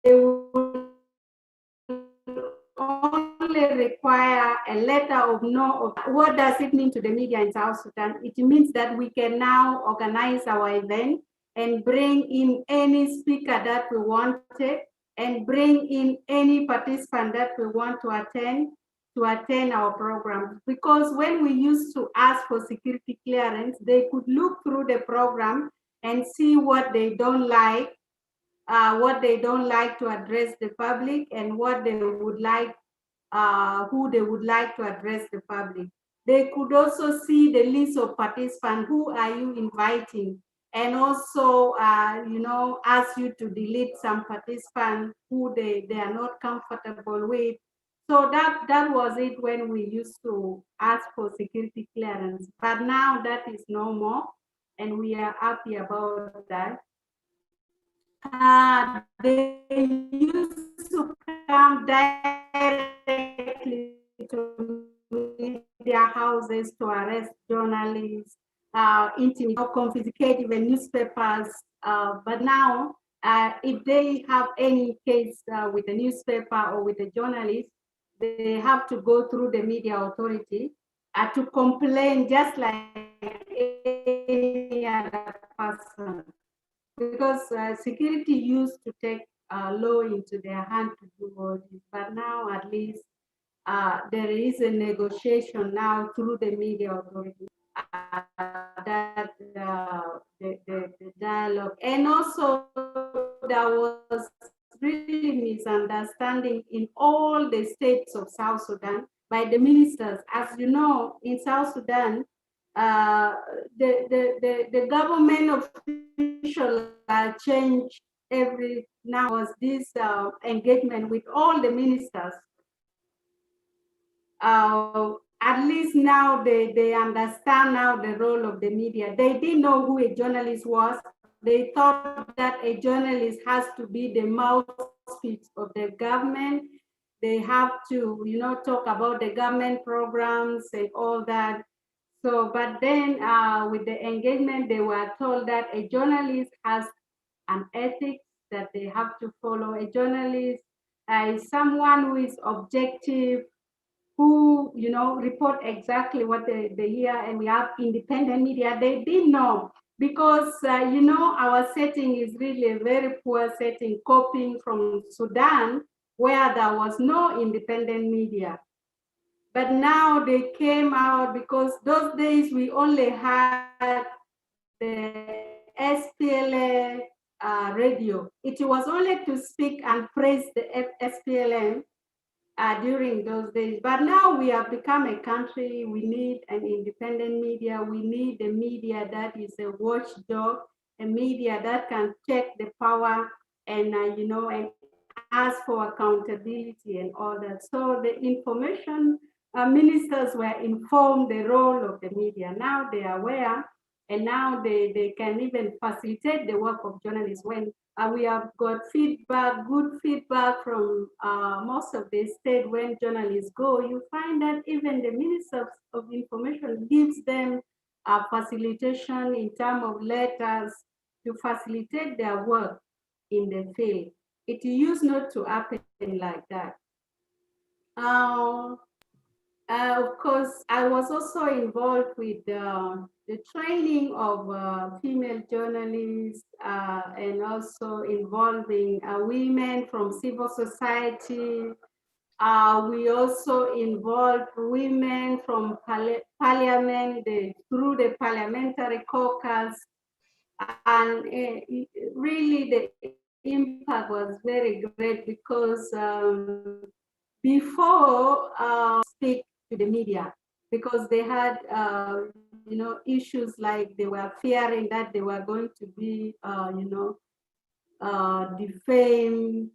They will only require a letter of no. What does it mean to the media in South Sudan? It means that we can now organize our event and bring in any speaker that we wanted and bring in any participant that we want to attend our program. Because when we used to ask for security clearance, they could look through the program and see what they don't like to address the public and what they would like, who they would like to address the public. They could also see the list of participants, who are you inviting, and also, ask you to delete some participants who they are not comfortable with. So that was it when we used to ask for security clearance. But now that is no more, and we are happy about that. They used to come directly to media houses to arrest journalists, intimidate, confiscate even newspapers. But now, if they have any case with a newspaper or with a journalist, they have to go through the media authority to complain just like any other person. Because security used to take law into their hand to do all this, but now at least there is a negotiation now through the media authority, that the dialogue, and also there was really misunderstanding in all the states of South Sudan by the ministers. As you know, in South Sudan, the government official change every now. Was this engagement with all the ministers. At least now they understand now the role of the media. They didn't know who a journalist was. They thought that a journalist has to be the mouthpiece of the government. They have to, talk about the government programs and all that. So, but then with the engagement, they were told that a journalist has an ethics that they have to follow. A journalist is someone who is objective, who, report exactly what they hear, and we have independent media. They didn't know because, our setting is really a very poor setting, copying from Sudan, where there was no independent media. But now they came out because those days we only had the SPLA radio. It was only to speak and praise the SPLM during those days. But now we have become a country. We need an independent media. We need a media that is a watchdog, a media that can check the power and, and ask for accountability and all that. So the information ministers were informed the role of the media. Now they are aware, and now they can even facilitate the work of journalists. When we have got feedback, good feedback from most of the state, when journalists go, you find that even the Minister of Information gives them a facilitation in terms of letters to facilitate their work in the field. It used not to happen like that. Of course, I was also involved with the training of female journalists and also involving women from civil society. We also involved women from parliament through the parliamentary caucus. And really the impact was very great because before speak to the media, because they had issues like they were fearing that they were going to be defamed.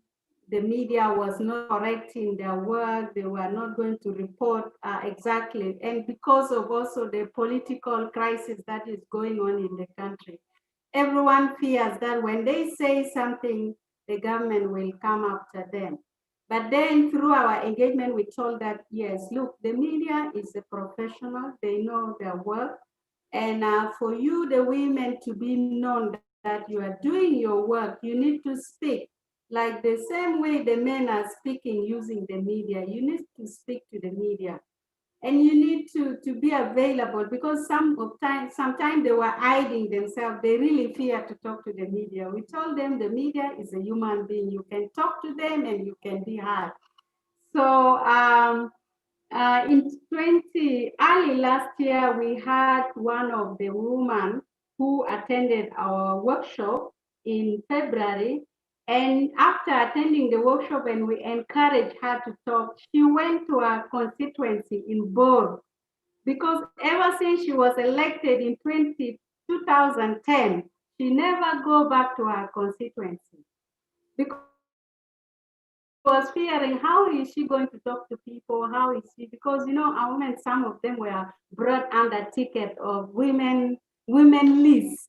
The media was not correcting their work. They were not going to report exactly. And because of also the political crisis that is going on in the country, everyone fears that when they say something, the government will come after them. But then through our engagement, we told that, yes, look, the media is a professional, they know their work, And for you, the women, to be known that you are doing your work, you need to speak. Like the same way the men are speaking using the media, you need to speak to the media. And you need to be available, because sometimes they were hiding themselves. They really fear to talk to the media. We told them the media is a human being. You can talk to them and you can be heard. So in early last year, we had one of the women who attended our workshop in February. And after attending the workshop and we encouraged her to talk, she went to our constituency in Bor, because ever since she was elected in 2010, she never go back to her constituency, because was fearing, how is she going to talk to people? How is she? Because our women, some of them were brought under ticket of women lists,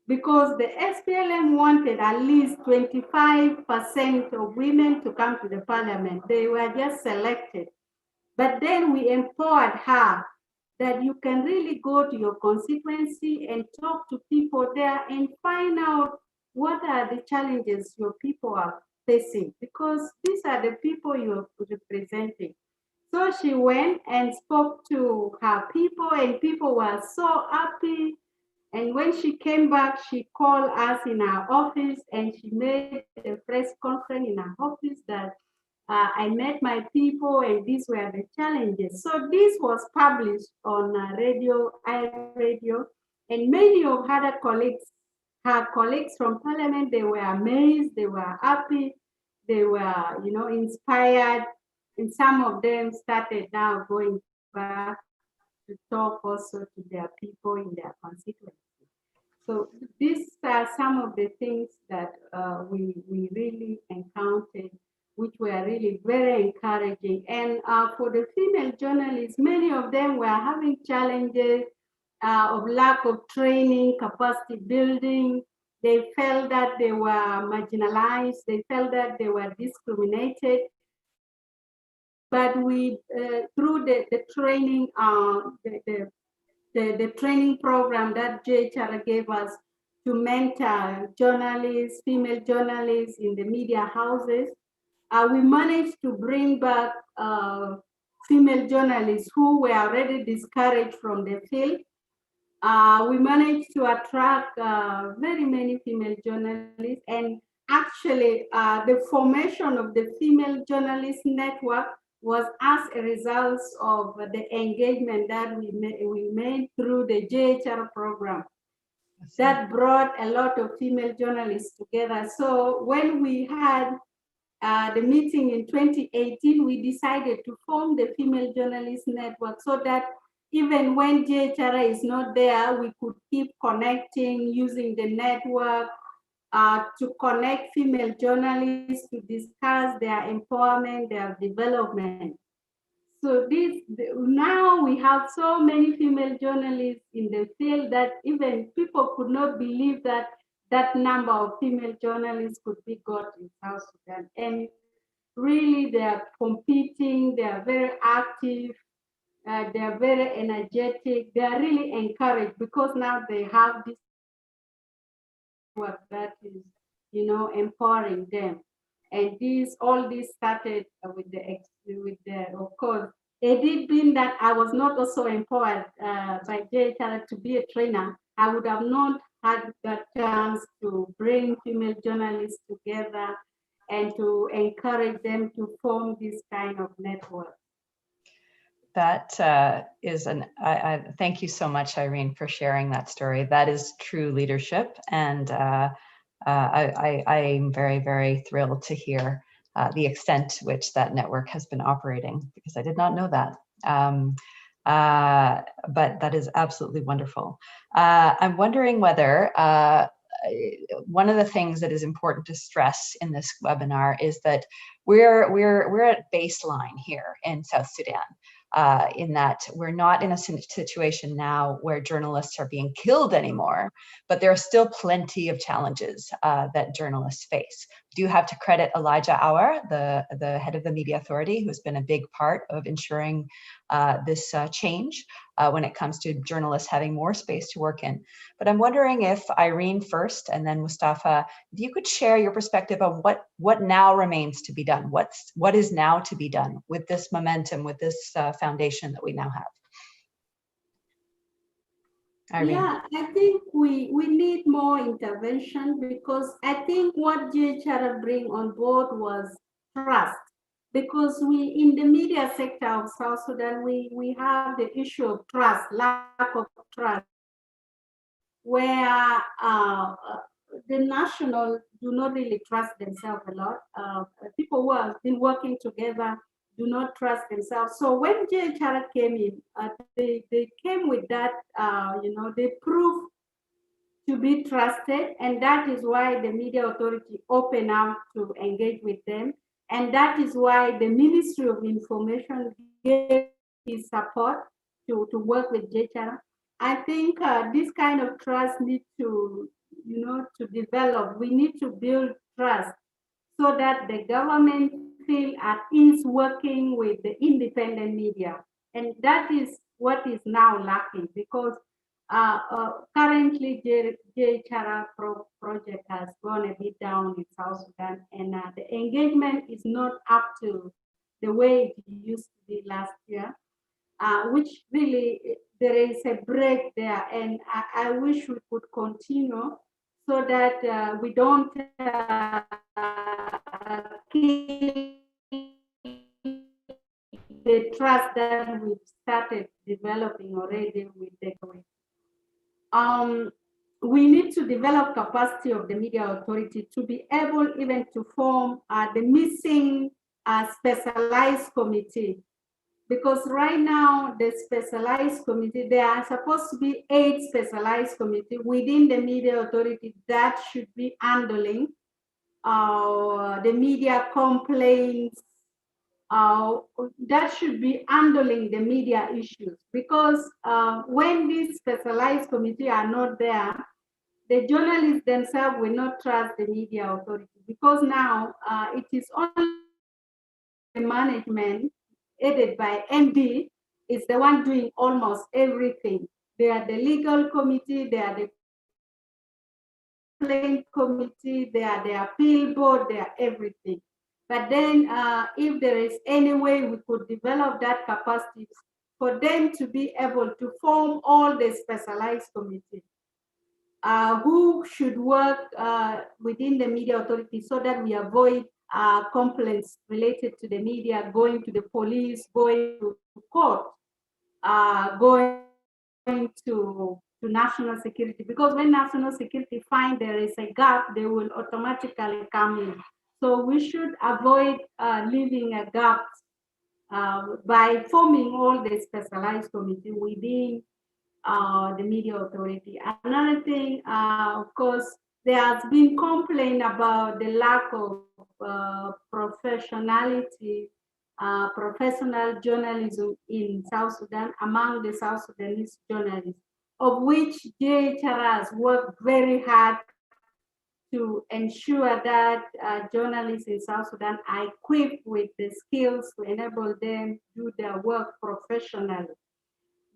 because the SPLM wanted at least 25% of women to come to the parliament. They were just selected. But then we empowered her that you can really go to your constituency and talk to people there and find out what are the challenges your people are facing, because these are the people you're representing. So she went and spoke to her people, and people were so happy. And when she came back, she called us in our office and she made a press conference in our office that I met my people and these were the challenges. So this was published on radio, iRadio, and many of her colleagues from Parliament, they were amazed, they were happy, they were, inspired, and some of them started now going back to talk also to their people in their constituency. So these are some of the things that we really encountered, which were really very encouraging. And for the female journalists, many of them were having challenges of lack of training, capacity building. They felt that they were marginalized. They felt that they were discriminated. But we, through the training, the training program that JHR gave us to mentor journalists, female journalists in the media houses, we managed to bring back female journalists who were already discouraged from the field. We managed to attract very many female journalists, and actually the formation of the Female Journalist Network was as a result of the engagement that we made through the JHR program. That brought a lot of female journalists together. So when we had the meeting in 2018, we decided to form the Female Journalist Network so that even when JHR is not there, we could keep connecting using the network to connect female journalists to discuss their empowerment, their development. So now we have so many female journalists in the field that even people could not believe that that number of female journalists could be got in South Sudan. And really, they are competing, they are very active, they are very energetic, they are really encouraged because now they have this work that is, empowering them. And all this started with the, of course, it did mean that I was not also empowered by JHR to be a trainer. I would have not had that chance to bring female journalists together and to encourage them to form this kind of network. That is thank you so much, Irene, for sharing that story. That is true leadership. And I'm very, very thrilled to hear the extent to which that network has been operating, because I did not know that. But that is absolutely wonderful. I'm wondering whether one of the things that is important to stress in this webinar is that we're at baseline here in South Sudan. In that we're not in a situation now where journalists are being killed anymore, but there are still plenty of challenges that journalists face. do have to credit Elijah Auer, the head of the Media Authority, who's been a big part of ensuring this change when it comes to journalists having more space to work in. But I'm wondering if Irene first, and then Mustafa, if you could share your perspective on what now remains to be done. What is now to be done with this momentum, with this foundation that we now have? Irene. Yeah, I think we need more intervention, because I think what JHR bring on board was trust. Because we, in the media sector of South Sudan, we have the issue of trust, lack of trust, where the national do not really trust themselves a lot. People who have been working together do not trust themselves. So when JHR came in, they came with that, they proved to be trusted, and that is why the Media Authority opened out to engage with them, and that is why the Ministry of Information gave his support to work with JHR. I think this kind of trust needs to, to develop. We need to build trust so that the government feel at ease working with the independent media. And that is what is now lacking, because currently JHR project has gone a bit down in South Sudan, and the engagement is not up to the way it used to be last year, which really there is a break there, and I wish we could continue so that we don't kill the trust that we've started developing already with the we need to develop capacity of the Media Authority to be able even to form the missing specialized committee. Because right now, the specialized committee, there are supposed to be 8 specialized committees within the Media Authority that should be handling the media complaints, that should be handling the media issues. Because when these specialized committees are not there, the journalists themselves will not trust the Media Authority, because now it is only the management headed by MD is the one doing almost everything. They are the legal committee, they are the complaint committee, they are the appeal board, they are everything. But then if there is any way we could develop that capacity for them to be able to form all the specialized committees who should work within the Media Authority, so that we avoid complaints related to the media, going to the police, going to court, going to national security. Because when national security find there is a gap, they will automatically come in. So we should avoid leaving a gap by forming all the specialized committee within the Media Authority. Another thing, of course, there has been complaint about the lack of professionality, professional journalism in South Sudan among the South Sudanese journalists, of which JHR has worked very hard to ensure that journalists in South Sudan are equipped with the skills to enable them to do their work professionally.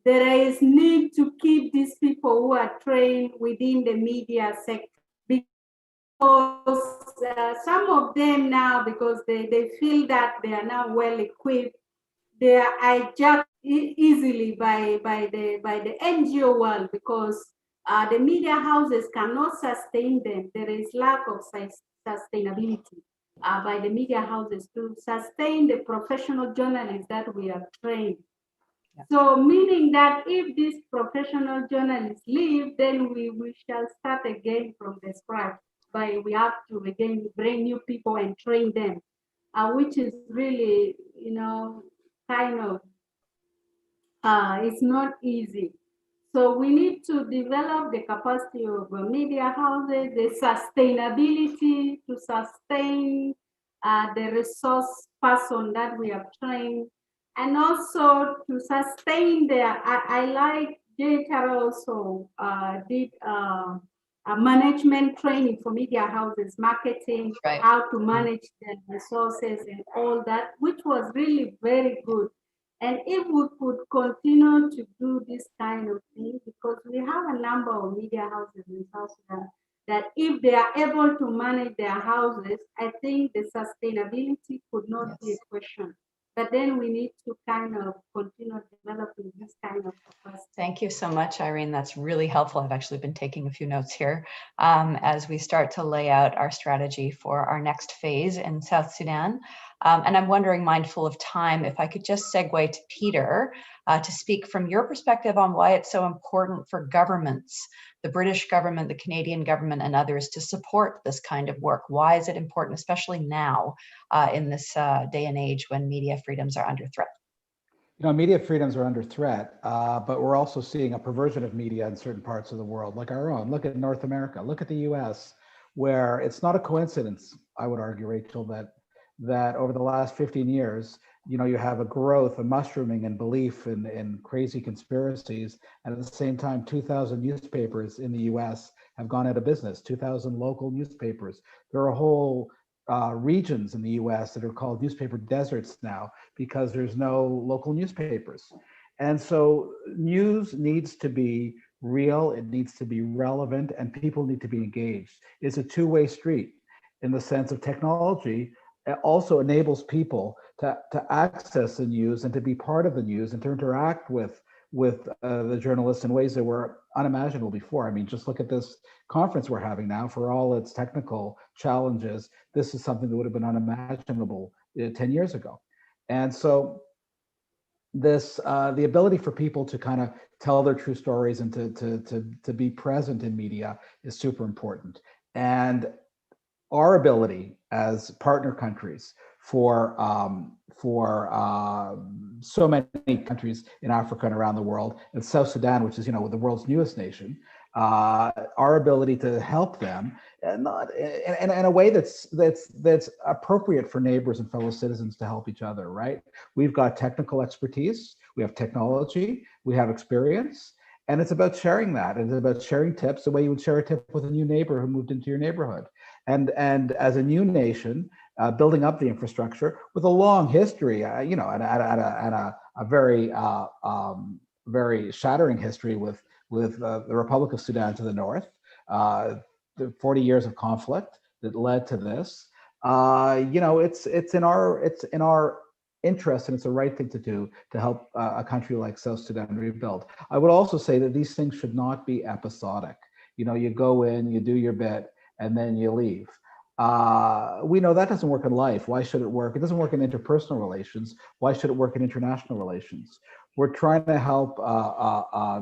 There is need to keep these people who are trained within the media sector, because some of them now, because they feel that they are now well equipped, they are hijacked easily by the NGO world, because the media houses cannot sustain them. There is lack of sustainability by the media houses to sustain the professional journalists that we have trained. So meaning that if these professional journalists leave, then we shall start again from the scratch. We have to again bring new people and train them, which is really, kind of, it's not easy. So we need to develop the capacity of media houses, the sustainability to sustain the resource person that we have trained, and also to sustain I like JHR also did management training for media houses, marketing, Right. how to manage the resources and all that, which was really very good. And if we could continue to do this kind of thing, because we have a number of media houses in South Sudan, that if they are able to manage their houses, I think the sustainability could not be a question. But then we need to kind of continue developing this kind of capacity. Thank you so much, Irene. That's really helpful. I've actually been taking a few notes here as we start to lay out our strategy for our next phase in South Sudan. And I'm wondering, mindful of time, if I could just segue to Peter to speak from your perspective on why it's so important for governments, the British government, the Canadian government, and others to support this kind of work. Why is it important, especially now in this day and age when media freedoms are under threat? You know, media freedoms are under threat, but we're also seeing a perversion of media in certain parts of the world, like our own. Look at North America, look at the US, where it's not a coincidence, I would argue, Rachel, that over the last 15 years, you know, you have a growth, a mushrooming in belief in crazy conspiracies. And at the same time, 2,000 newspapers in the US have gone out of business, 2,000 local newspapers. There are whole regions in the US that are called newspaper deserts now because there's no local newspapers. And so news needs to be real, it needs to be relevant, and people need to be engaged. It's a two-way street in the sense of technology. It also enables people to access the news and to be part of the news and to interact with the journalists in ways that were unimaginable before. I mean, just look at this conference we're having now. For all its technical challenges, this is something that would have been unimaginable 10 years ago. And so this, the ability for people to kind of tell their true stories and to be present in media is super important. And our ability as partner countries for so many countries in Africa and around the world, and South Sudan, which is, you know, the world's newest nation, our ability to help them, and not in a way that's appropriate for neighbors and fellow citizens to help each other. Right? We've got technical expertise, we have technology, we have experience. And it's about sharing that. It's about sharing tips the way you would share a tip with a new neighbor who moved into your neighborhood. And as a new nation, building up the infrastructure with a long history, you know, and a very very shattering history with the Republic of Sudan to the north, the 40 years of conflict that led to this. You know, it's in our interest, and it's the right thing to do to help a country like South Sudan rebuild. I would also say that these things should not be episodic. You know, you go in, you do your bit, and then you leave. We know that doesn't work in life. Why should it work? It doesn't work in interpersonal relations. Why should it work in international relations? We're trying to help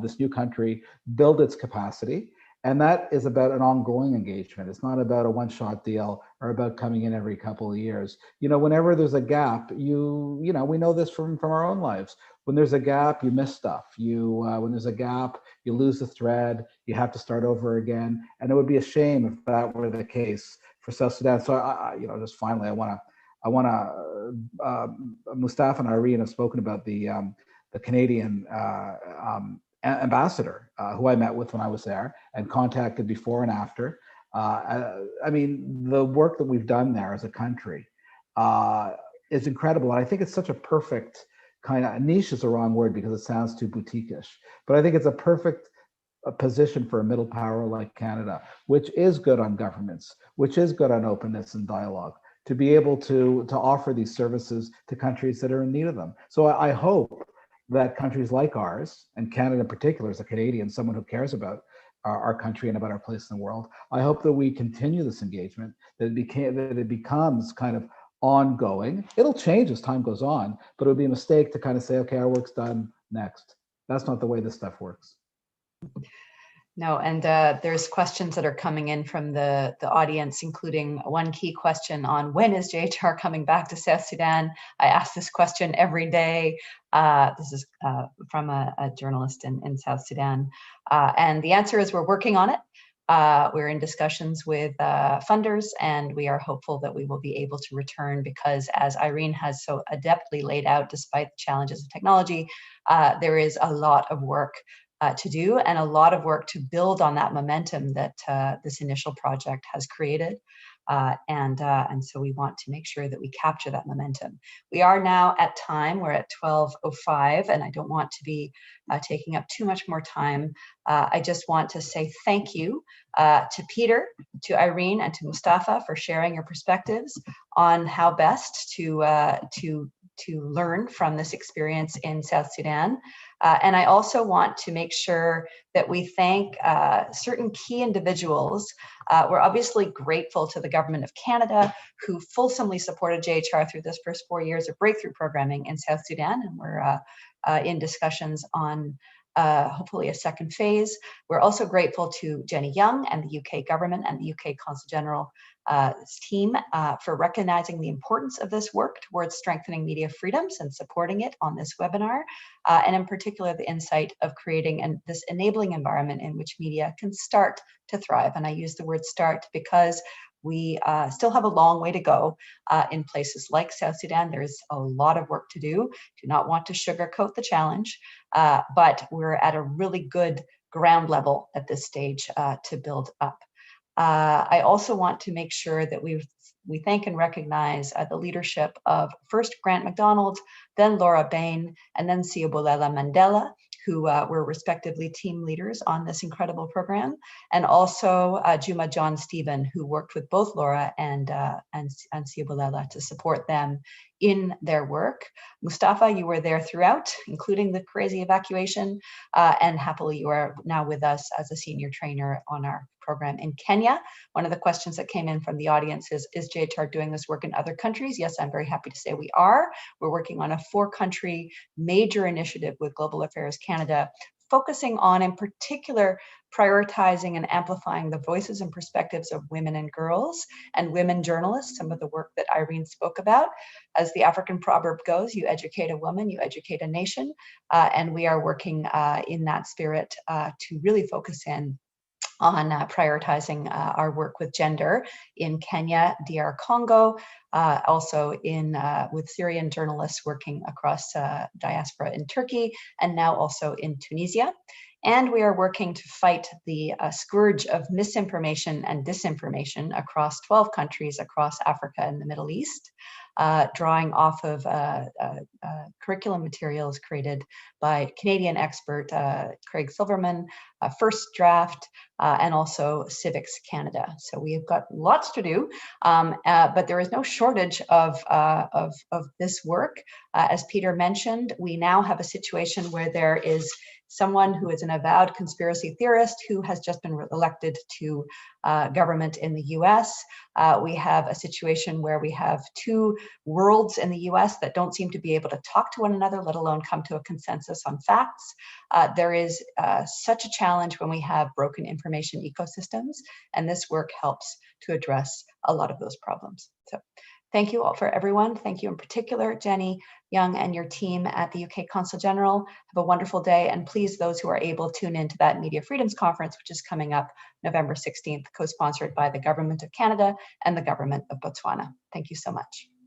this new country build its capacity. And that is about an ongoing engagement. It's not about a one-shot deal or about coming in every couple of years. You know, whenever there's a gap, you know, we know this from our own lives. When there's a gap, you miss stuff. When there's a gap, you lose the thread. You have to start over again. And it would be a shame if that were the case for South Sudan. So, you know, just finally, I want to. Mustafa and Irene have spoken about the Canadian ambassador who I met with when I was there and contacted before and after. I mean, the work that we've done there as a country is incredible. And I think it's such a perfect kind of, niche is the wrong word because it sounds too boutique-ish, but I think it's a perfect position for a middle power like Canada, which is good on governments, which is good on openness and dialogue, to be able to offer these services to countries that are in need of them. So I hope that countries like ours, and Canada in particular, as a Canadian, someone who cares about our country and about our place in the world, I hope that we continue this engagement, that it becomes kind of ongoing. It'll change as time goes on, but it would be a mistake to kind of say, okay, our work's done, next. That's not the way this stuff works. No, and there's questions that are coming in from the audience, including one key question on when is JHR coming back to South Sudan? I ask this question every day. This is from a journalist in South Sudan. And the answer is we're working on it. We're in discussions with funders, and we are hopeful that we will be able to return because, as Irene has so adeptly laid out, despite the challenges of technology, there is a lot of work to do, and a lot of work to build on that momentum that this initial project has created. And so we want to make sure that we capture that momentum. We are now at time, we're at 12:05, and I don't want to be taking up too much more time. I just want to say thank you to Peter, to Irene, and to Mustafa for sharing your perspectives on how best to learn from this experience in South Sudan. And I also want to make sure that we thank certain key individuals. We're obviously grateful to the Government of Canada, who fulsomely supported JHR through this first 4 years of breakthrough programming in South Sudan, and we're in discussions on hopefully a second phase. We're also grateful to Jenny Young and the UK government and the UK Consul General team for recognizing the importance of this work towards strengthening media freedoms and supporting it on this webinar, and in particular the insight of creating this enabling environment in which media can start to thrive. And I use the word start because we still have a long way to go in places like South Sudan. There's a lot of work to do. Do not want to sugarcoat the challenge, but we're at a really good ground level at this stage to build up. I also want to make sure that we thank and recognize the leadership of first Grant MacDonald, then Laura Bain, and then Siyabulela Mandela, who were respectively team leaders on this incredible program, and also Juma John Stephen, who worked with both Laura and Siyabulela to support them in their work. Mustafa, you were there throughout, including the crazy evacuation, and happily you are now with us as a senior trainer on our program in Kenya. One of the questions that came in from the audience is JHR doing this work in other countries? Yes, I'm very happy to say we are. We're working on a 4-country major initiative with Global Affairs Canada, focusing on, in particular, prioritizing and amplifying the voices and perspectives of women and girls and women journalists, some of the work that Irene spoke about. As the African proverb goes, you educate a woman, you educate a nation, and we are working in that spirit to really focus in on prioritizing our work with gender in Kenya, DR Congo, also with Syrian journalists working across diaspora in Turkey, and now also in Tunisia. And we are working to fight the scourge of misinformation and disinformation across 12 countries across Africa and the Middle East, drawing off of curriculum materials created by Canadian expert Craig Silverman, First Draft, and also Civics Canada. So we have got lots to do, but there is no shortage of this work. As Peter mentioned, we now have a situation where there is someone who is an avowed conspiracy theorist who has just been elected to government in the US. We have a situation where we have 2 worlds in the US that don't seem to be able to talk to one another, let alone come to a consensus on facts. There is such a challenge when we have broken information ecosystems, and this work helps to address a lot of those problems. So thank you all for everyone. Thank you in particular, Jenny Young and your team at the UK Consul General. Have a wonderful day, and please, those who are able, tune into that Media Freedoms Conference, which is coming up November 16th, co-sponsored by the Government of Canada and the Government of Botswana. Thank you so much.